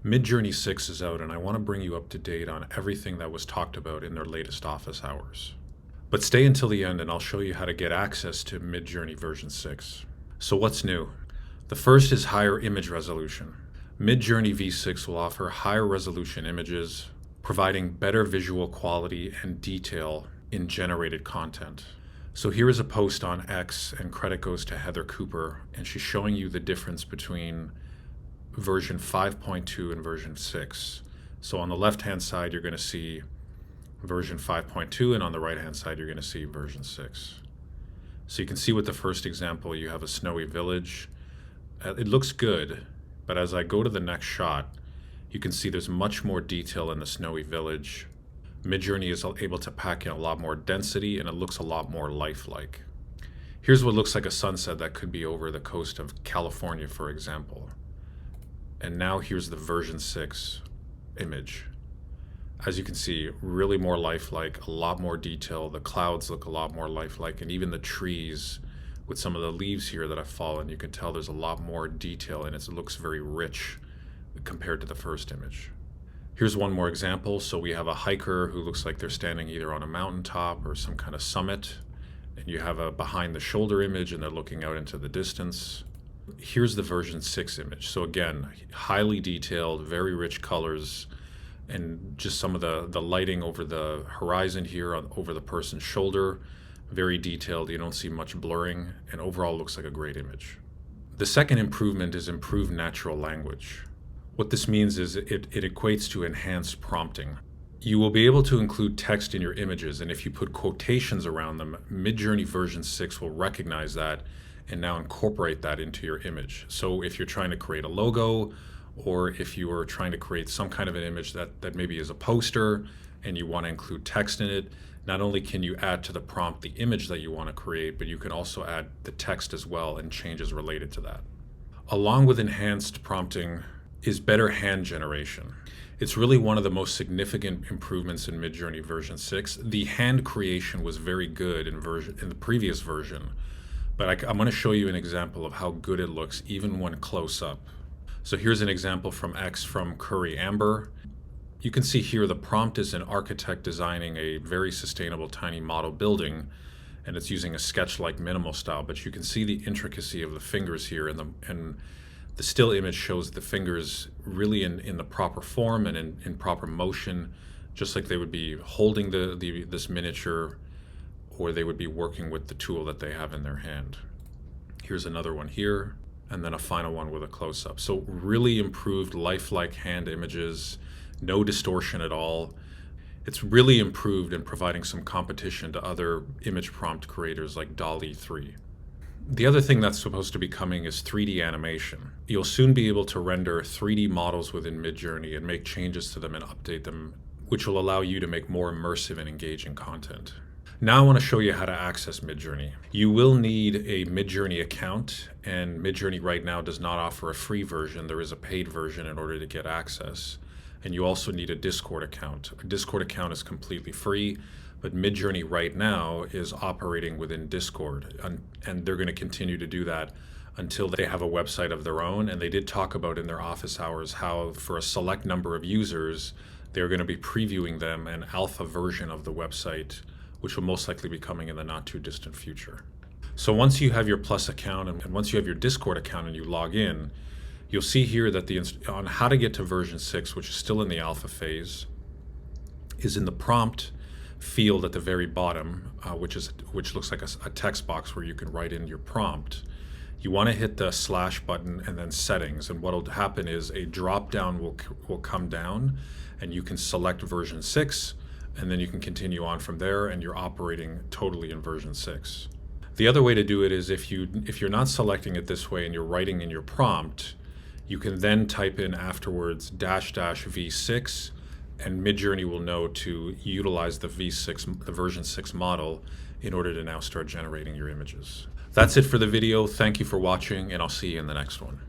Midjourney 6 is out, and I want to bring you up to date on everything that was talked about in their latest office hours. But stay until the end and I'll show you how to get access to Midjourney version 6. So what's new? The first is higher image resolution. Midjourney V6 will offer higher resolution images, providing better visual quality and detail in generated content. So here is a post on X, and credit goes to Heather Cooper, and she's showing you the difference between version 5.2 and version 6. So on the left-hand side, you're going to see version 5.2, and on the right-hand side, you're going to see version 6. So you can see with the first example, you have a snowy village. It looks good, but as I go to the next shot, you can see there's much more detail in the snowy village. Midjourney is able to pack in a lot more density, and it looks a lot more lifelike. Here's what looks like a sunset that could be over the coast of California, for example. And now here's the version 6 image. As you can see, really more lifelike, a lot more detail. The clouds look a lot more lifelike, and even the trees with some of the leaves here that have fallen, you can tell there's a lot more detail in it. It looks very rich compared to the first image. Here's one more example. So we have a hiker who looks like they're standing either on a mountaintop or some kind of summit, and you have a behind the shoulder image and they're looking out into the distance. Here's the version 6 image. So again, highly detailed, very rich colors, and just some of the lighting over the horizon here over the person's shoulder, very detailed. You don't see much blurring, and overall looks like a great image. The second improvement is improved natural language. What this means is it equates to enhanced prompting. You will be able to include text in your images, and if you put quotations around them, Midjourney version 6 will recognize that and now incorporate that into your image. So if you're trying to create a logo, or if you are trying to create some kind of an image that maybe is a poster and you want to include text in it, not only can you add to the prompt the image that you want to create, but you can also add the text as well and changes related to that. Along with enhanced prompting is better hand generation. It's really one of the most significant improvements in Midjourney version 6. The hand creation was very good in the previous version, but I'm going to show you an example of how good it looks even when close up. So here's an example from X from Curry Amber. You can see here the prompt is an architect designing a very sustainable tiny model building, and it's using a sketch-like minimal style, but you can see the intricacy of the fingers here, and the still image shows the fingers really in the proper form and in proper motion, just like they would be holding this miniature, or they would be working with the tool that they have in their hand. Here's another one here, and then a final one with a close-up. So really improved lifelike hand images, no distortion at all. It's really improved in providing some competition to other image prompt creators like dall-e 3. The other thing that's supposed to be coming is 3D animation. You'll soon be able to render 3D models within Midjourney and make changes to them and update them, which will allow you to make more immersive and engaging content. Now I want to show you how to access Midjourney. You will need a Midjourney account, and Midjourney right now does not offer a free version. There is a paid version in order to get access. And you also need a Discord account. A Discord account is completely free, but Midjourney right now is operating within Discord, and they're going to continue to do that until they have a website of their own. And they did talk about in their office hours how for a select number of users, they're going to be previewing them an alpha version of the website, which will most likely be coming in the not too distant future. So once you have your Plus account and once you have your Discord account and you log in, you'll see here that on how to get to version 6, which is still in the alpha phase, is in the prompt field at the very bottom, which looks like a text box where you can write in your prompt. You want to hit the slash button and then settings, and what will happen is a drop down will come down, and you can select version 6, and then you can continue on from there, and you're operating totally in version 6. The other way to do it is if you're not selecting it this way and you're writing in your prompt, you can then type in afterwards --V6, and Midjourney will know to utilize the version 6 model in order to now start generating your images. That's it for the video. Thank you for watching, and I'll see you in the next one.